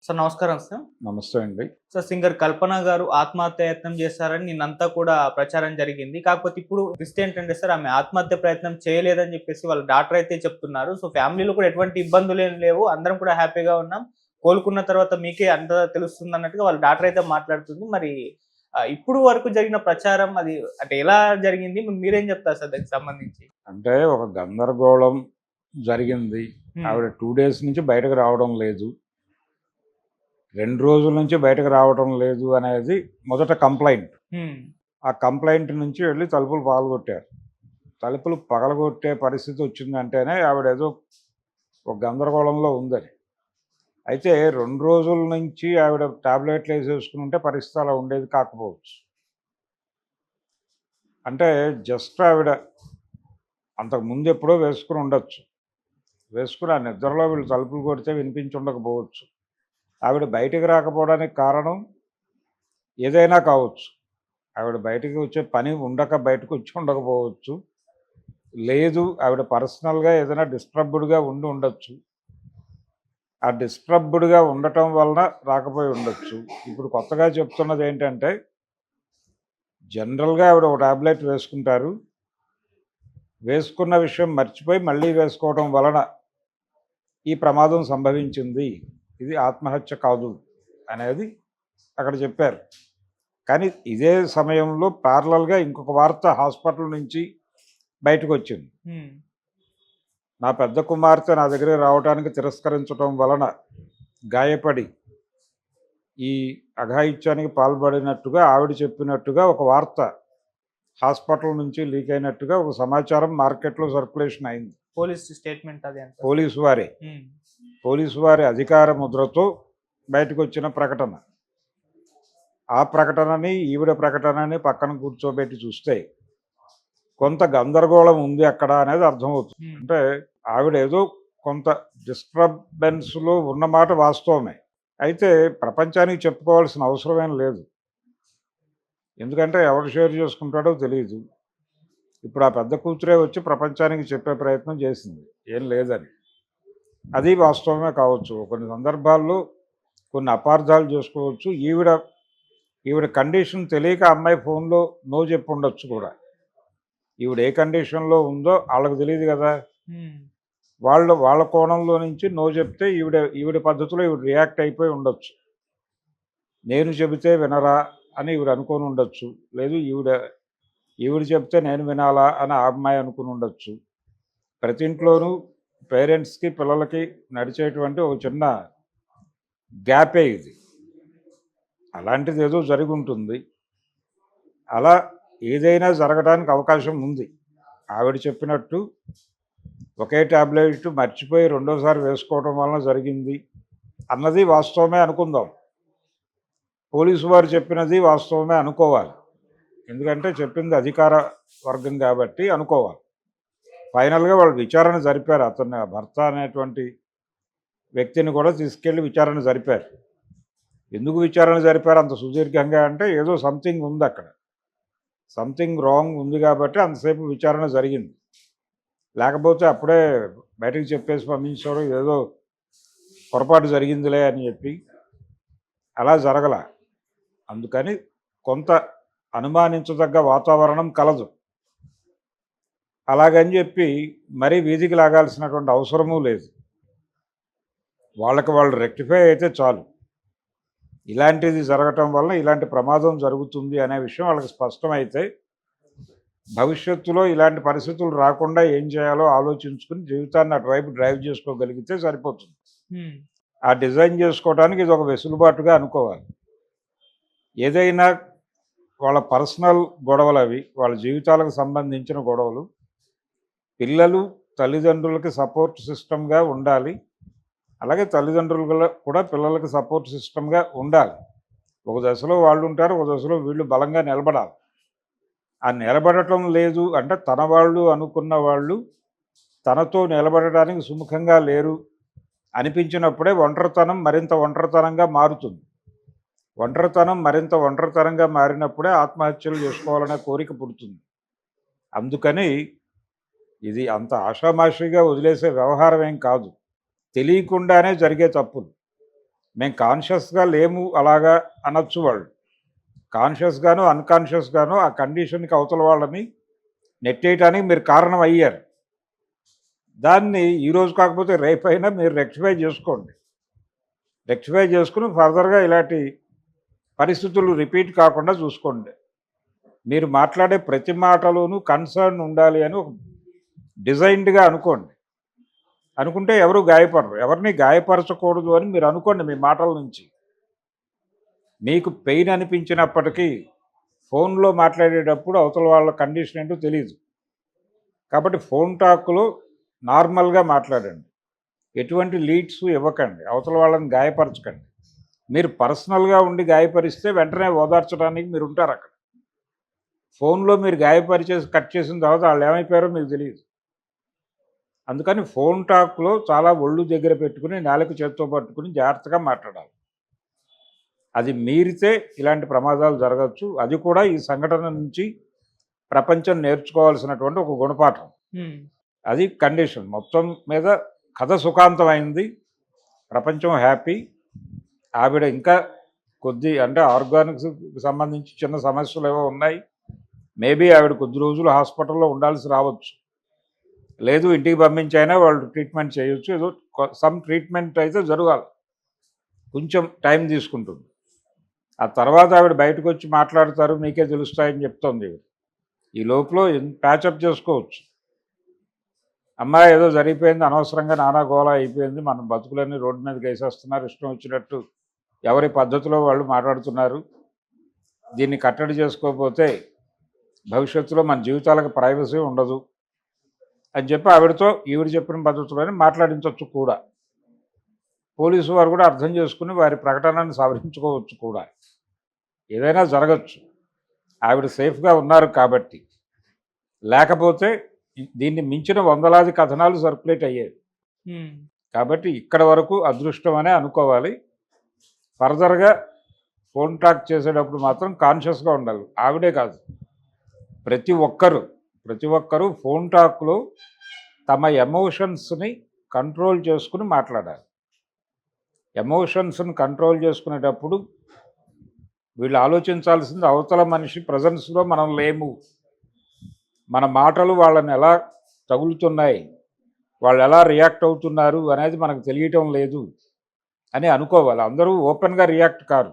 Sir నమస్కారం sir. నమస్తే అండి. సార్ సింగర్ కల్పన గారు ఆత్మహత్యాయత్నం చేశారని నిన్నంతా కూడా ప్రచారం జరిగింది. కాకపోతే ఇప్పుడు ట్విస్ట్ ఏంటంటే సార్ ఆమె ఆత్మహత్య ప్రయత్నం చేయలేదని చెప్పేసి వాళ్ళ డాక్టర్ అయితే చెప్తున్నారు. సో ఫ్యామిలీలో కూడా ఎటువంటి ఇబ్బందులేం లేవు. అందరం కూడా హ్యాపీగా ఉన్నాం. కోలుకున్న తర్వాత మీకే అంతా తెలుస్తుందన్నట్టుగా వాళ్ళ డాక్టర్ అయితే మాట్లాడుతుంది. మరి ఇప్పుడు వరకు జరిగిన ప్రచారం అది అంటే ఎలా జరిగింది? మీరేం చెప్తారు సార్ దానికి సంబంధించి? అంటే ఒక గందరగోళం జరిగింది. హ్మ్. ఆవిడ 2 డేస్ నుంచి బయటకు రావడం లేదు. 2 రోజుల నుంచి బయటకు రావడం లేదు అనేది మొదట కంప్లెయింట్. హ్మ్. ఆ కంప్లెయింట్ నుంచి వెళ్లి తలుపులు పగలగొట్టారు. తలుపులు పగలగొట్టే పరిస్థితి వచ్చిందంటేనే ఆవిడేదో ఒక గందరగోళంలో ఉందని. అయితే 2 రోజుల నుంచి ఆవిడ టాబ్లెట్లు వేసేసుకుని ఉంటే పరిస్థితి అలా ఉండేది కాకపోవచ్చు. అంటే జస్ట్ ఆవిడ అంతకు ముందు ఎప్పుడో వేసుకుని ఉండొచ్చు. వేసుకుని ఆ నిద్రలో వీళ్ళు తలుపులు కొడితే వినిపించి ఉండకపోవచ్చు. ఆవిడ బయటికి రాకపోవడానికి కారణం ఏదైనా కావచ్చు. ఆవిడ బయటికి వచ్చే పని ఉండక బయటకు వచ్చి ఉండకపోవచ్చు. లేదు ఆవిడ పర్సనల్‌గా ఏదైనా డిస్టర్బ్డ్‌గా ఉండి ఉండొచ్చు. ఆ డిస్టర్బ్డ్‌గా ఉండటం వలన రాకపోయి ఉండొచ్చు. ఇప్పుడు కొత్తగా చెప్తున్నది ఏంటంటే, జనరల్‌గా ఆవిడ ఒక టాబ్లెట్ వేసుకుంటారు. వేసుకున్న విషయం మర్చిపోయి మళ్ళీ వేసుకోవడం వలన ఈ ప్రమాదం సంభవించింది. ఇది ఆత్మహత్య కాదు అనేది అక్కడ చెప్పారు. కానీ ఇదే సమయంలో ప్యారలల్‌గా ఇంకొక వార్త హాస్పిటల్ నుంచి బయటకొచ్చింది. హ్మ్. నా పెద్ద కుమార్తె నా దగ్గరికి రావడానికి తిరస్కరించటం వలన గాయపడి ఈ అఘాయిత్యానికి పాల్పడినట్టుగా ఆవిడ చెప్పినట్టుగా ఒక వార్త హాస్పిటల్ నుంచి లీక్ అయినట్టుగా ఒక సమాచారం మార్కెట్‌లో సర్క్యులేషన్ అయింది. పోలీస్ స్టేట్మెంట్ అది అంటారు. పోలీసు వారే. హ్మ్. పోలీసు వారి అధికార ముద్రతో బయటకొచ్చిన ప్రకటన. ఆ ప్రకటనని, ఈవిడ ప్రకటనని పక్కన కూర్చోబెట్టి చూస్తే కొంత గందరగోళం ఉంది అక్కడ అనేది అర్థమవుతుంది. హ్మ్. అంటే ఆవిడేదో కొంత డిస్టర్బెన్స్‌లో ఉన్నమాట వాస్తవమే. అయితే ప్రపంచానికి చెప్పుకోవాల్సిన అవసరమేం లేదు. ఎందుకంటే ఎవడు షేర్ చేసుకుంటాడో తెలీదు. ఇప్పుడు ఆ పెద్ద కూతురే వచ్చి ప్రపంచానికి చెప్పే ప్రయత్నం చేసింది. ఏం లేదని. అది వాస్తవమే కావచ్చు. కొన్ని సందర్భాల్లో కొన్ని అపార్థాలు చేసుకోవచ్చు. ఈవిడ కండిషన్ తెలియక అమ్మాయి ఫోన్‌లో నో చెప్పుండొచ్చు కూడా. ఈవిడ ఏ కండిషన్‌లో ఉందో ఆళ్ళకి తెలీదు కదా! హ్మ్. వాళ్ళ కోణంలో నుంచి నో చెప్తే ఈవిడ పద్ధతిలో ఈవిడ రియాక్ట్ అయిపోయి ఉండొచ్చు. నేను చెబితే వినరా అని ఈవిడ అనుకోని ఉండొచ్చు. లేదు ఈవిడ చెప్తే నేను వినాలా అని ఆ అమ్మాయి అనుకుని ఉండొచ్చు. ప్రతి ఇంట్లోనూ పేరెంట్స్‌కి, పిల్లలకి నడిచేటువంటి ఒక చిన్న గ్యాపే ఇది. అలాంటిదేదో జరిగుంటుంది. అలా ఏదైనా జరగడానికి అవకాశం ఉంది. ఆవిడ చెప్పినట్టు ఒకే టాబ్లెట్ మర్చిపోయి రెండోసారి వేసుకోవడం వలన జరిగింది అన్నది వాస్తవమే అనుకుందాం. పోలీసు వారు చెప్పినది వాస్తవమే అనుకోవాలి. ఎందుకంటే చెప్పింది అధికార వర్గం కాబట్టి అనుకోవాలి. ఫైనల్‌గా వాళ్ళు విచారణ జరిపారు. అతన్ని ఆ భర్త అనేటువంటి వ్యక్తిని కూడా తీసుకెళ్ళి విచారణ జరిపారు. ఎందుకు విచారణ జరిపారు అంత సుదీర్ఘంగా అంటే ఏదో సంథింగ్ ఉందక్కడ. సంథింగ్ రాంగ్ ఉంది కాబట్టి అంతసేపు విచారణ జరిగింది. లేకపోతే అప్పుడే బయటకు చెప్పేసి పంపించడం ఏదో పొరపాటు జరిగిందిలే అని చెప్పి అలా జరగల. అందుకని కొంత అనుమానించదగ్గ వాతావరణం కలదు. అలాగని చెప్పి మరీ వీధికి లాగాల్సినటువంటి అవసరమూ లేదు. వాళ్ళకి వాళ్ళు రెక్టిఫై అయితే చాలు. ఇలాంటిది జరగటం వలన ఇలాంటి ప్రమాదం జరుగుతుంది అనే విషయం వాళ్ళకి స్పష్టమైతే భవిష్యత్తులో ఇలాంటి పరిస్థితులు రాకుండా ఏం చేయాలో ఆలోచించుకుని జీవితాన్ని అటువైపు డ్రైవ్ చేసుకోగలిగితే సరిపోతుంది. హ్మ్. ఆ డిజైన్ చేసుకోవడానికి ఇది ఒక వెసులుబాటుగా అనుకోవాలి. ఏదైనా వాళ్ళ పర్సనల్ గొడవలు అవి, వాళ్ళ జీవితాలకు సంబంధించిన గొడవలు. పిల్లలు తల్లిదండ్రులకి సపోర్ట్ సిస్టమ్‌గా ఉండాలి. అలాగే తల్లిదండ్రులు కూడా పిల్లలకి సపోర్ట్ సిస్టమ్‌గా ఉండాలి. ఒక దశలో వాళ్ళుంటారు, ఒక దశలో వీళ్ళు బలంగా నిలబడాలి. ఆ నిలబడటం లేదు అంటే తన వాళ్ళు అనుకున్న వాళ్ళు తనతో నిలబడడానికి సుముఖంగా లేరు అనిపించినప్పుడే ఒంటరితనం మరింత ఒంటరితనంగా మారుతుంది. ఒంటరితనం మరింత ఒంటరితనంగా మారినప్పుడే ఆత్మహత్యలు చేసుకోవాలనే కోరిక పుడుతుంది. అందుకని ఇది అంత ఆషామాషీగా వదిలేసే వ్యవహారం ఏం కాదు. తెలియకుండానే జరిగే తప్పులు. మేము కాన్షియస్గా లేము అలాగా అనొచ్చు వాళ్ళు. కాన్షియస్గాను అన్కాన్షియస్గాను ఆ కండిషన్కి అవతల వాళ్ళని నెట్టేయటానికి మీరు కారణం అయ్యారు. దాన్ని ఈరోజు కాకపోతే రేపైనా మీరు రెక్టిఫై చేసుకోండి. రెక్టిఫై చేసుకుని ఫర్దర్గా ఇలాంటి పరిస్థితులు రిపీట్ కాకుండా చూసుకోండి. మీరు మాట్లాడే ప్రతి మాటలోనూ కన్సర్న్ ఉండాలి అని ఒక డిజైన్డ్గా అనుకోండి. అనుకుంటే ఎవరు గాయపడరు. ఎవరిని గాయపరచకూడదు అని మీరు అనుకోండి మీ మాటల నుంచి. మీకు పెయిన్ అనిపించినప్పటికీ ఫోన్లో మాట్లాడేటప్పుడు అవతల వాళ్ళ కండిషన్ ఏంటో తెలియదు. కాబట్టి ఫోన్ టాక్లో నార్మల్గా మాట్లాడండి. ఎటువంటి లీడ్స్ ఇవ్వకండి. అవతల వాళ్ళని గాయపరచకండి. మీరు పర్సనల్గా ఉండి గాయపరిస్తే వెంటనే ఓదార్చడానికి మీరు ఉంటారు అక్కడ. ఫోన్లో మీరు గాయపరిచేసి కట్ చేసిన తర్వాత వాళ్ళు ఏమైపోయారో మీకు తెలియదు. అందుకని ఫోన్ టాక్లో చాలా ఒళ్ళు దగ్గర పెట్టుకుని నేలకు చేత్తో పట్టుకుని జాగ్రత్తగా మాట్లాడాలి. అది మీరితే ఇలాంటి ప్రమాదాలు జరగచ్చు. అది కూడా ఈ సంఘటన నుంచి ప్రపంచం నేర్చుకోవాల్సినటువంటి ఒక గుణపాఠం. అది కండిషన్. మొత్తం మీద కథ సుఖాంతమైంది. ప్రపంచం హ్యాపీ. ఆవిడ ఇంకా కొద్ది అంటే ఆర్గానిక్స్కి సంబంధించి చిన్న సమస్యలు ఏవో ఉన్నాయి. మేబీ ఆవిడ కొద్ది రోజులు హాస్పిటల్లో ఉండాల్సి రావచ్చు. లేదు ఇంటికి పంపించైనా వాళ్ళు ట్రీట్మెంట్ చేయొచ్చు. ఏదో సమ్ ట్రీట్మెంట్ అయితే జరగాలి. కొంచెం టైం తీసుకుంటుంది. ఆ తర్వాత ఆవిడ బయటకు వచ్చి మాట్లాడతారు, మీకే తెలుస్తాయని చెప్తోంది. ఈ లోపల ప్యాచప్ చేసుకోవచ్చు. అమ్మాయి ఏదో జరిగిపోయింది, అనవసరంగా నానా గోళ అయిపోయింది, మన బతుకులన్నీ రోడ్డు మీదకి వేసేస్తున్నారు, ఇష్టం వచ్చినట్టు ఎవరి పద్ధతిలో వాళ్ళు మాట్లాడుతున్నారు, దీన్ని కట్టడి చేసుకోకపోతే భవిష్యత్తులో మన జీవితాలకు ప్రైవసీ ఉండదు అని చెప్పి ఆవిడతో ఈవిడ చెప్పిన పద్ధతిలోనే మాట్లాడించవచ్చు కూడా. పోలీసు వారు కూడా అర్థం చేసుకుని వారి ప్రకటనను సవరించుకోవచ్చు కూడా. ఏదైనా జరగచ్చు. ఆవిడ సేఫ్గా ఉన్నారు కాబట్టి. లేకపోతే దీన్ని మించిన వందలాది కథనాలు సర్క్యులేట్ అయ్యేవి. కాబట్టి ఇక్కడ వరకు అదృష్టం అనే అనుకోవాలి. ఫర్దర్గా ఫోన్ టాక్ చేసేటప్పుడు మాత్రం కాన్షియస్గా ఉండాలి. ఆవిడే కాదు, ప్రతి ఒక్కరూ ఫోన్ టాక్లో తమ ఎమోషన్స్ని కంట్రోల్ చేసుకుని మాట్లాడాలి. ఎమోషన్స్ని కంట్రోల్ చేసుకునేటప్పుడు వీళ్ళు ఆలోచించాల్సింది అవతల మనిషి ప్రజెన్స్లో మనం లేము, మన మాటలు వాళ్ళని ఎలా తగులుతున్నాయి, వాళ్ళు ఎలా రియాక్ట్ అవుతున్నారు అనేది మనకు తెలియటం లేదు అని అనుకోవాలి. అందరూ ఓపెన్గా రియాక్ట్ కారు.